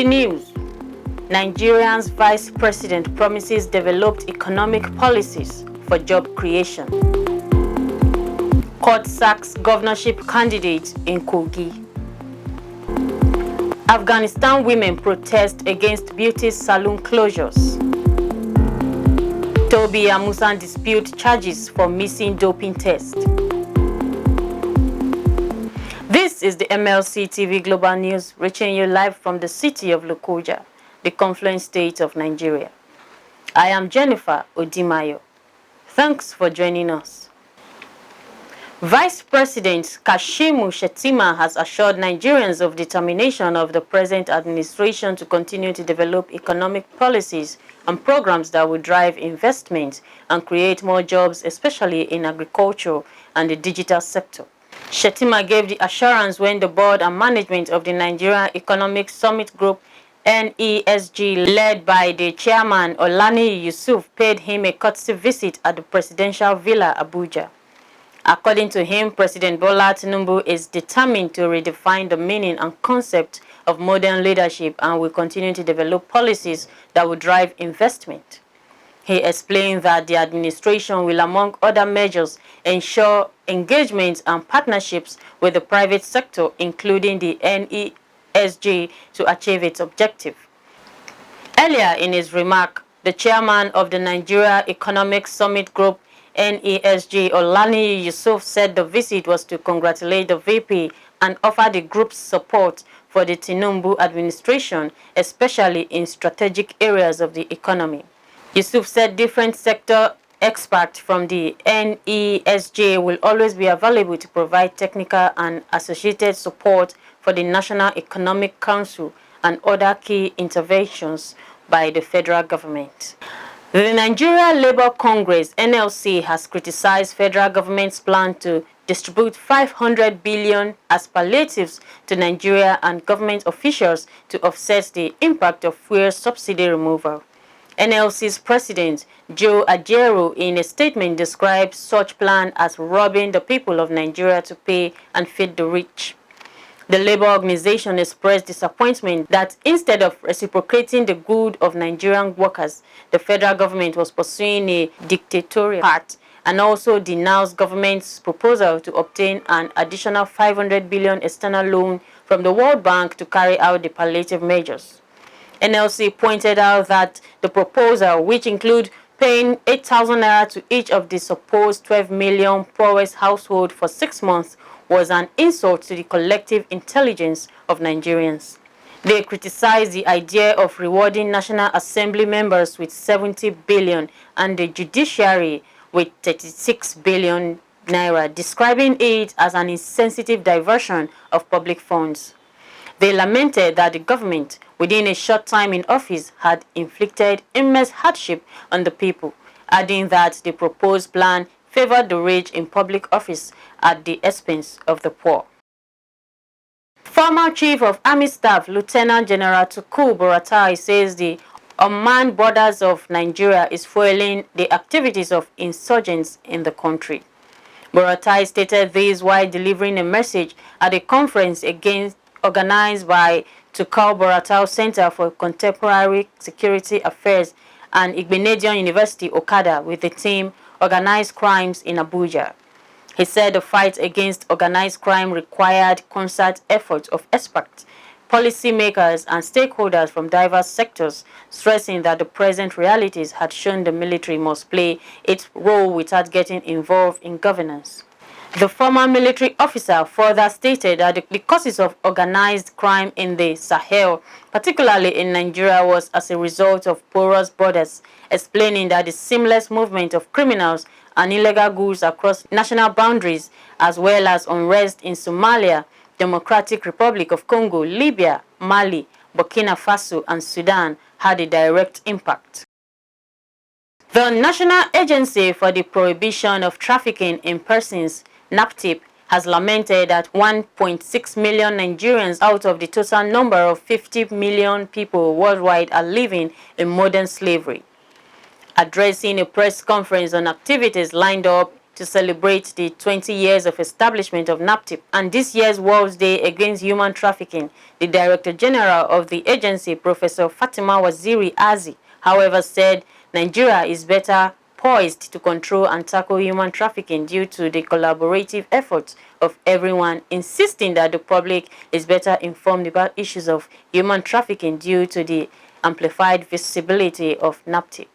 In the news, Nigeria's vice president promises developed economic policies for job creation. Court sacks governorship candidate in KOGI. Afghanistan women protest against beauty salon closures. TOBI AMUSAN dispute charges for missing doping test. This is the MLC TV Global News, reaching you live from the city of Lokoja, the confluence state of Nigeria. I am Jennifer Odimayo. Thanks for joining us. Vice President Kashim Shettima has assured Nigerians of determination of the present administration to continue to develop economic policies and programs that will drive investment and create more jobs, especially in agriculture and the digital sector. Shettima gave the assurance when the board and management of the Nigeria Economic Summit Group NESG, led by the chairman Olani Yusuf, paid him a courtesy visit at the presidential villa Abuja. According to him, President Bola Tinubu is determined to redefine the meaning and concept of modern leadership and will continue to develop policies that will drive investment. He explained that the administration will, among other measures, ensure engagement and partnerships with the private sector, including the NESG, to achieve its objective. Earlier in his remark, the chairman of the Nigeria Economic Summit Group NESG, Olani Yusuf, said the visit was to congratulate the VP and offer the group's support for the Tinubu administration, especially in strategic areas of the economy. Yusuf said different sector experts from the NESG will always be available to provide technical and associated support for the National Economic Council and other key interventions by the federal government. The Nigeria Labour Congress (NLC) has criticized federal government's plan to distribute 500 billion as palliatives to Nigeria and government officials to offset the impact of fuel subsidy removal. NLC's president, Joe Ajero, in a statement described such plan as robbing the people of Nigeria to pay and feed the rich. The labor organization expressed disappointment that instead of reciprocating the good of Nigerian workers, the federal government was pursuing a dictatorial path, and also denounced government's proposal to obtain an additional 500 billion external loan from the World Bank to carry out the palliative measures. NLC pointed out that the proposal, which include paying 8,000 naira to each of the supposed 12 million poorest households for 6 months, was an insult to the collective intelligence of Nigerians. They criticized the idea of rewarding National Assembly members with 70 billion and the judiciary with 36 billion naira, describing it as an insensitive diversion of public funds. They lamented that the government, within a short time in office, had inflicted immense hardship on the people, adding that the proposed plan favored the rich in public office at the expense of the poor. Former Chief of Army Staff Lieutenant General Tukur Buratai says the unmanned borders of Nigeria is fueling the activities of insurgents in the country. Buratai stated this while delivering a message at a conference organized by Tukur Buratai Center for Contemporary Security Affairs and Igbinedion University, Okada, with the team Organized Crimes in Abuja. He said the fight against organized crime required concert efforts of experts, policymakers, and stakeholders from diverse sectors, stressing that the present realities had shown the military must play its role without getting involved in governance. The former military officer further stated that the causes of organized crime in the Sahel, particularly in Nigeria, was as a result of porous borders, explaining that the seamless movement of criminals and illegal goods across national boundaries, as well as unrest in Somalia, Democratic Republic of Congo, Libya, Mali, Burkina Faso, and Sudan, had a direct impact. The National Agency for the Prohibition of Trafficking in Persons, NAFTIP, has lamented that 1.6 million Nigerians out of the total number of 50 million people worldwide are living in modern slavery. Addressing a press conference on activities lined up to celebrate the 20 years of establishment of NAFTIP and this year's World Day Against Human Trafficking, the Director General of the agency, Professor Fatima Waziri Azi, however, said Nigeria is better poised to control and tackle human trafficking due to the collaborative efforts of everyone, insisting that the public is better informed about issues of human trafficking due to the amplified visibility of NAFTIP.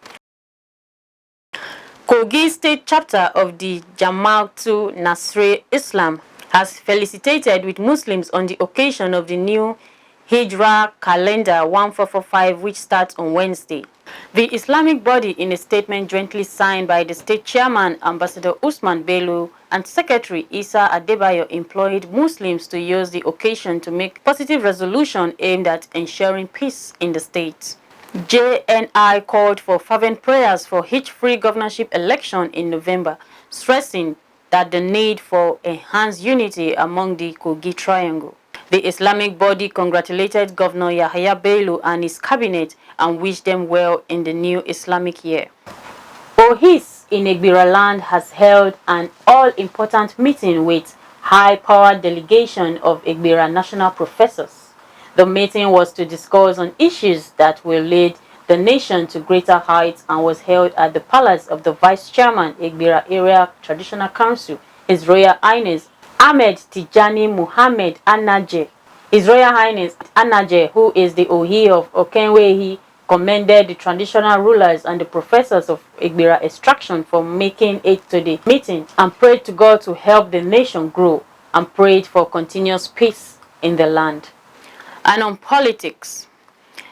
KOGI State Chapter of the Jamaatul Nasrul Islam has felicitated with Muslims on the occasion of the new Hijrah calendar 1445, which starts on Wednesday. The Islamic body, in a statement jointly signed by the state chairman, Ambassador Usman Bello, and Secretary Isa Adebayo, employed Muslims to use the occasion to make positive resolution aimed at ensuring peace in the state. JNI called for fervent prayers for hitch-free governorship election in November, stressing that the need for enhanced unity among the KOGI Triangle. The Islamic body congratulated Governor Yahaya Bello and his cabinet and wished them well in the new Islamic year. OHIS in Egbira land has held an all-important meeting with high-powered delegation of Egbira national professors. The meeting was to discuss on issues that will lead the nation to greater heights and was held at the palace of the Vice Chairman, Egbira Area Traditional Council, His Royal Highness Ahmed Tijani Muhammad Anaje. His Royal Highness Anaje, who is the Ohi of Okenwehi, commended the traditional rulers and the professors of Egbira extraction for making it to the meeting and prayed to God to help the nation grow and prayed for continuous peace in the land. And on politics,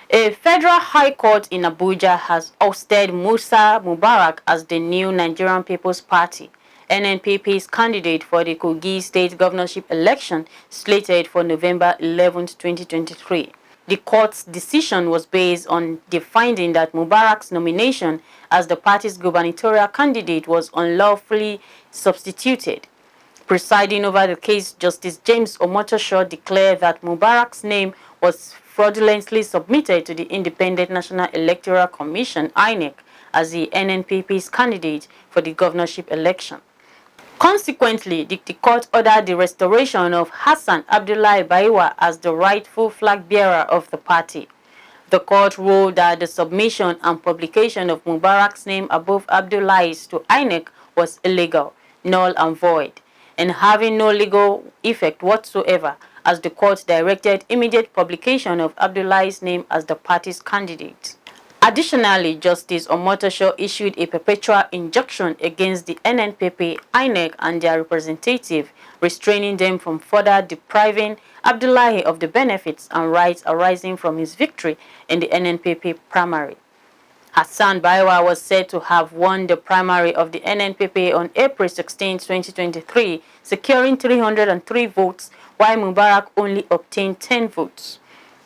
a federal high court in Abuja has ousted Musa Mubarak as the new Nigerian People's Party, NNPP's candidate for the KOGI state governorship election slated for November 11, 2023. The court's decision was based on the finding that Mubarak's nomination as the party's gubernatorial candidate was unlawfully substituted. Presiding over the case, Justice James Omotosho declared that Mubarak's name was fraudulently submitted to the Independent National Electoral Commission, INEC, as the NNPP's candidate for the governorship election. Consequently, the court ordered the restoration of Hassan Abdullahi Baiwa as the rightful flag bearer of the party. The court ruled that the submission and publication of Mubarak's name above Abdullahi's to INEC was illegal, null and void, and having no legal effect whatsoever, as the court directed immediate publication of Abdullahi's name as the party's candidate. Additionally, Justice Omotosho issued a perpetual injunction against the NNPP, INEC, and their representative, restraining them from further depriving Abdullahi of the benefits and rights arising from his victory in the NNPP primary. Hassan Baiwa was said to have won the primary of the NNPP on April 16, 2023, securing 303 votes, while Mubarak only obtained 10 votes.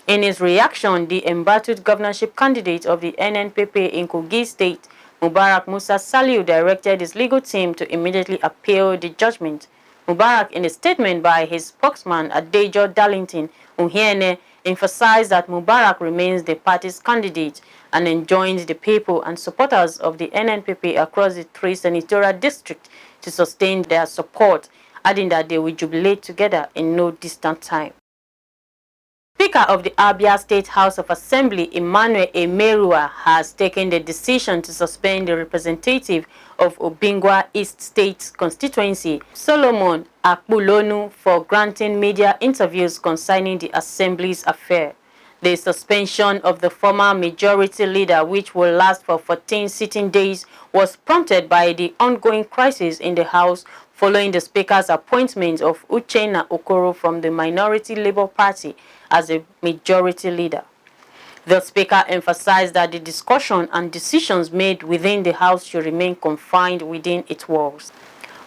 In his reaction, the embattled governorship candidate of the NNPP in KOGI State, Mubarak Musa Saliu, directed his legal team to immediately appeal the judgment. Mubarak, in a statement by his spokesman Adejo Darlington Uhiene, emphasized that Mubarak remains the party's candidate and enjoins the people and supporters of the NNPP across the 3 senatorial districts to sustain their support, adding that they will jubilate together in no distant time. Speaker of the Abia State House of Assembly, Emmanuel Emerua, has taken the decision to suspend the representative of Obingwa East State constituency, Solomon Akpulonu, for granting media interviews concerning the Assembly's affair. The suspension of the former majority leader, which will last for 14 sitting days, was prompted by the ongoing crisis in the House following the Speaker's appointment of Uchenna Okoro from the Minority Labour Party as a majority leader. The Speaker emphasized that the discussion and decisions made within the House should remain confined within its walls.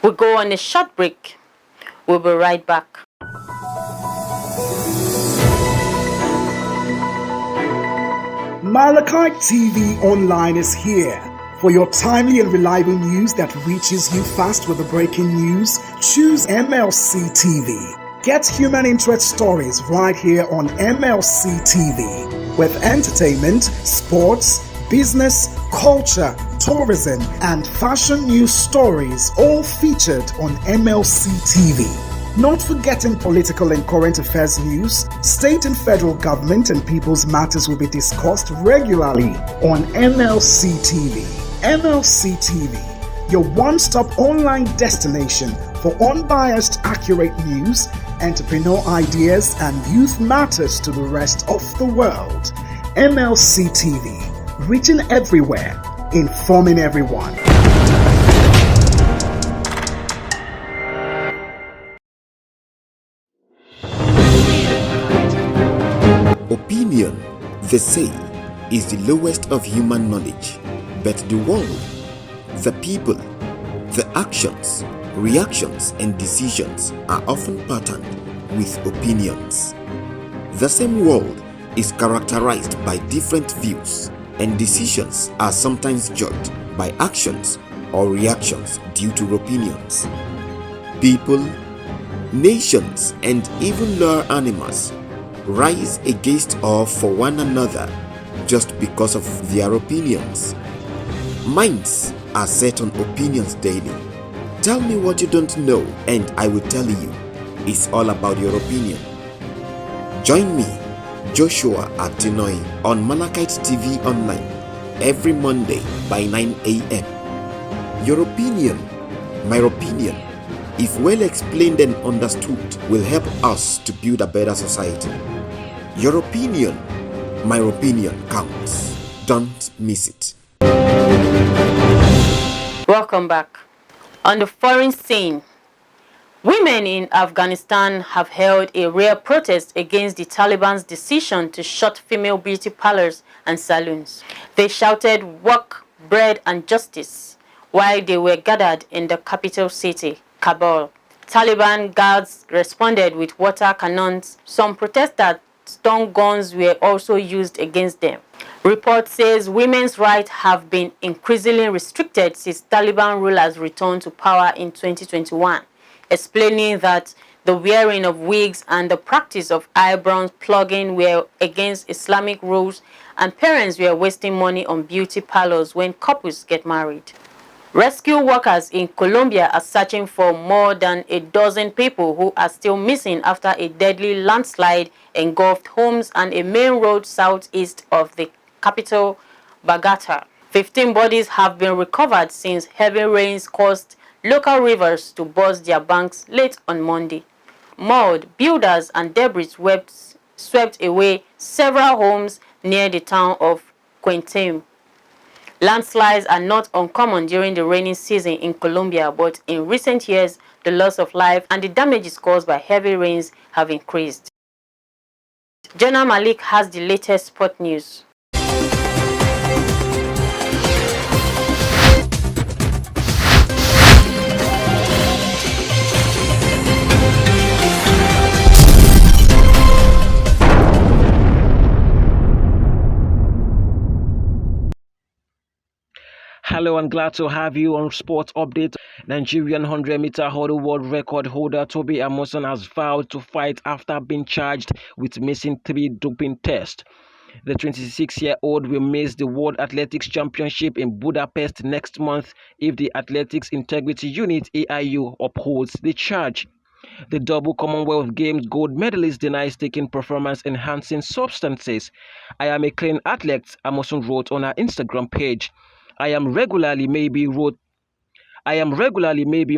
We'll go on a short break. We'll be right back. Malachite TV Online is here. For your timely and reliable news that reaches you fast with the breaking news, choose MLC TV. Get human interest stories right here on MLC TV with entertainment, sports, business, culture, tourism, and fashion news stories all featured on MLC TV. Not forgetting political and current affairs news, state and federal government and people's matters will be discussed regularly on MLC TV. MLC TV, your one-stop online destination for unbiased, accurate news, entrepreneur ideas, and youth matters to the rest of the world. MLC TV, reaching everywhere, informing everyone. Opinion, they say, is the lowest of human knowledge, but the world, the people, the actions, reactions, and decisions are often patterned with opinions. The same world is characterized by different views, and decisions are sometimes judged by actions or reactions due to opinions. People, nations, and even lower animals rise against or for one another just because of their opinions. Minds are set on opinions daily. Tell me what you don't know and I will tell you. It's all about your opinion. Join me, Joshua Atinoy, on Malachite TV Online every Monday by 9 a.m. Your opinion, my opinion, if well explained and understood, will help us to build a better society. Your opinion, my opinion counts. Don't miss it. Welcome back. On the foreign scene, women in Afghanistan have held a rare protest against the Taliban's decision to shut female beauty parlors and salons. They shouted work, bread, and justice while they were gathered in the capital city, Kabul. Taliban guards responded with water cannons. Some protesters' stun guns were also used against them. Report says women's rights have been increasingly restricted since Taliban rulers returned to power in 2021, explaining that the wearing of wigs and the practice of eyebrow plugging were against Islamic rules, and parents were wasting money on beauty parlors when couples get married. Rescue workers in Colombia are searching for more than a dozen people who are still missing after a deadly landslide engulfed homes and a main road southeast of the capital, Bogotá. 15 bodies have been recovered since heavy rains caused local rivers to burst their banks late on Monday. Mud, builders, and debris swept away several homes near the town of Quentin. Landslides are not uncommon during the rainy season in Colombia, but in recent years, the loss of life and the damages caused by heavy rains have increased. Jonah Malik has the latest sport news. Hello and glad to have you on Sports Update. Nigerian 100-meter hurdle world record holder TOBI AMUSAN has vowed to fight after being charged with missing 3 doping tests. The 26-year-old will miss the World Athletics Championship in Budapest next month if the Athletics Integrity Unit AIU upholds the charge. The double Commonwealth Games gold medalist denies taking performance-enhancing substances. "I am a clean athlete," AMUSAN wrote on her Instagram page. I am regularly maybe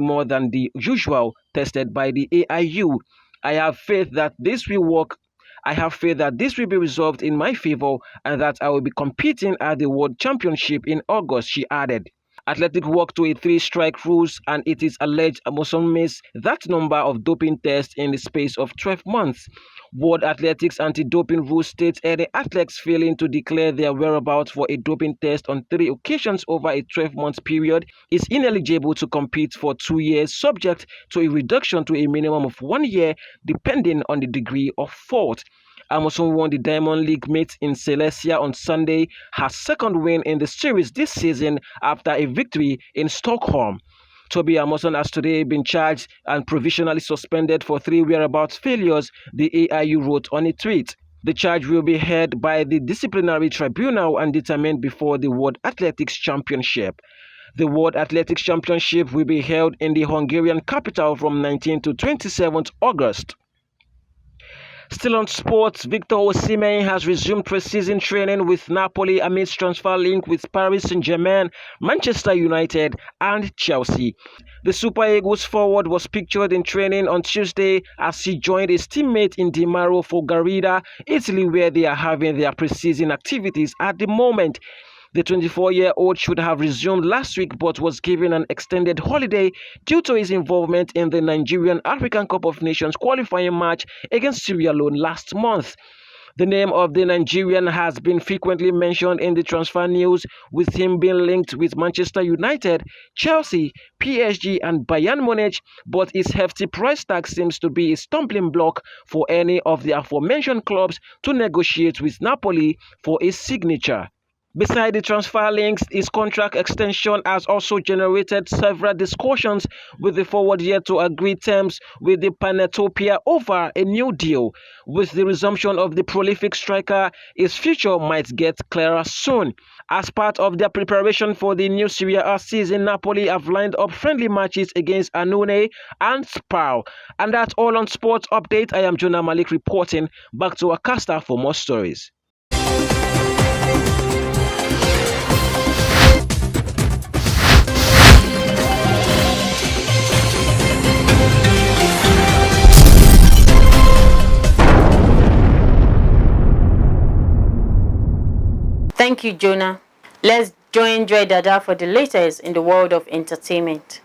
more than the usual tested by the AIU. I have faith that this will work. I have faith that this will be resolved in my favor and that I will be competing at the World Championship in August, she added. Athletics work to a 3-strike rules, and it is alleged AMUSAN missed that number of doping tests in the space of 12 months. World Athletics Anti-Doping Rules states any athletes failing to declare their whereabouts for a doping test on 3 occasions over a 12-month period is ineligible to compete for 2 years, subject to a reduction to a minimum of 1 year, depending on the degree of fault. AMUSAN won the Diamond League meet in Silesia on Sunday, her second win in the series this season after a victory in Stockholm. TOBI AMUSAN has today been charged and provisionally suspended for 3 whereabouts failures, the AIU wrote on a tweet. The charge will be heard by the disciplinary tribunal and determined before the World Athletics Championship. The World Athletics Championship will be held in the Hungarian capital from 19 to 27 August. Still on sports, Victor Osimhen has resumed pre-season training with Napoli amidst transfer link with Paris Saint-Germain, Manchester United and Chelsea. The Super Eagles forward was pictured in training on Tuesday as he joined his teammate in Di Mauro for Garida, Italy, where they are having their pre-season activities at the moment. The 24-year-old should have resumed last week but was given an extended holiday due to his involvement in the Nigerian African Cup of Nations qualifying match against Sierra Leone last month. The name of the Nigerian has been frequently mentioned in the transfer news, with him being linked with Manchester United, Chelsea, PSG and Bayern Munich, but his hefty price tag seems to be a stumbling block for any of the aforementioned clubs to negotiate with Napoli for his signature. Beside the transfer links, his contract extension has also generated several discussions with the forward yet to agree terms with the Panetopia over a new deal. With the resumption of the prolific striker, his future might get clearer soon. As part of their preparation for the new Serie A season, Napoli have lined up friendly matches against Annone and Spal. And that's all on Sports Update. I am Jonah Malik reporting. Back to Akasta for more stories. Thank you, Jonah. Let's join Joy Dada for the latest in the world of entertainment.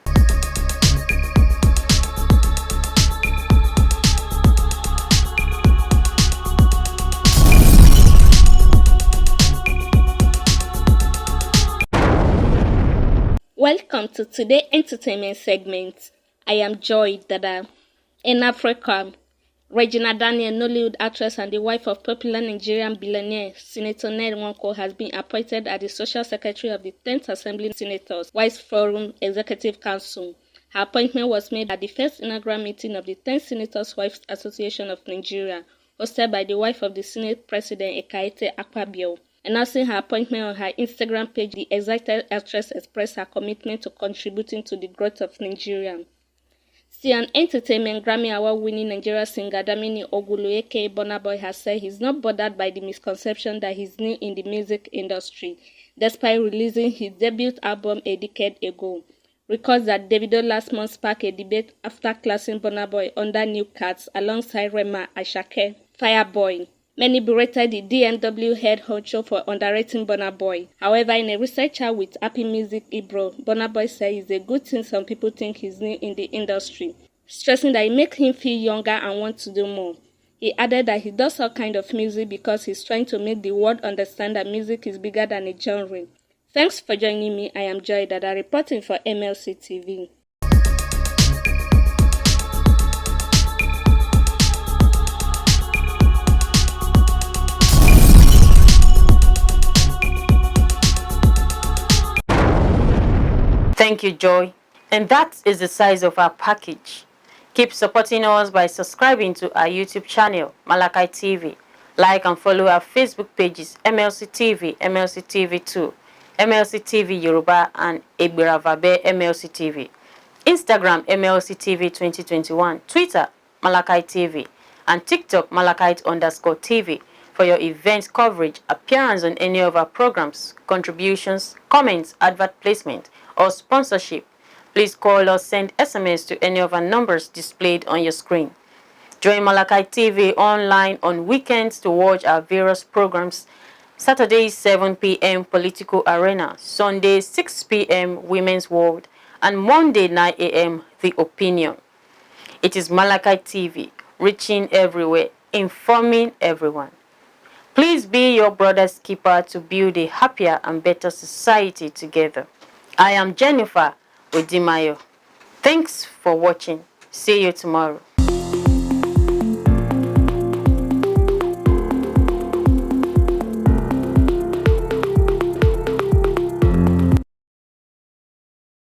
Welcome to today's entertainment segment. I am Joy Dada. In Africa, Regina Daniel, Nollywood actress and the wife of popular Nigerian billionaire Senator Ned Nwoko, has been appointed as the Social Secretary of the 10th Assembly Senators Wise Forum Executive Council. Her appointment was made at the first inaugural meeting of the 10th Senators Wives Association of Nigeria, hosted by the wife of the Senate President Ekaete Akpabio. Announcing her appointment on her Instagram page, the excited actress expressed her commitment to contributing to the growth of Nigeria. Still on entertainment, Grammy Award-winning Nigerian singer Damini Ogulu aka Burna Boy has said he's not bothered by the misconception that he's new in the music industry, despite releasing his debut album a decade ago. Records that Davido last month sparked a debate after classing Burna Boy under New Cats alongside Rema Ashake, Fireboy. Many berated the DMW head honcho for underrating Burna Boy. However, in a recent chat with Happy Music Ibro, Burna Boy said it's a good thing some people think he's new in the industry, stressing that it makes him feel younger and want to do more. He added that he does all kinds of music because he's trying to make the world understand that music is bigger than a genre. Thanks for joining me. I am Joy Dada reporting for MLC TV. Thank you, Joy. And that is the size of our package. Keep supporting us by subscribing to our YouTube channel, Malakai TV. Like and follow our Facebook pages, MLC TV, MLC TV 2, MLC TV Yoruba, and Egbiravabe MLC TV. Instagram, MLC TV 2021. Twitter, Malakai TV. And TikTok, Malakite_TV. For your event coverage, appearance on any of our programs, contributions, comments, advert placement, or sponsorship, please call or send SMS to any of our numbers displayed on your screen. Join Malakai TV online on weekends to watch our various programs. Saturdays 7 p.m. Political Arena, Sunday 6 p.m. Women's World, and Monday 9 a.m. The Opinion. It is Malakai TV, reaching everywhere, informing everyone. Please be your brother's keeper to build a happier and better society together. I am Jennifer Odimayo. Thanks for watching. See you tomorrow.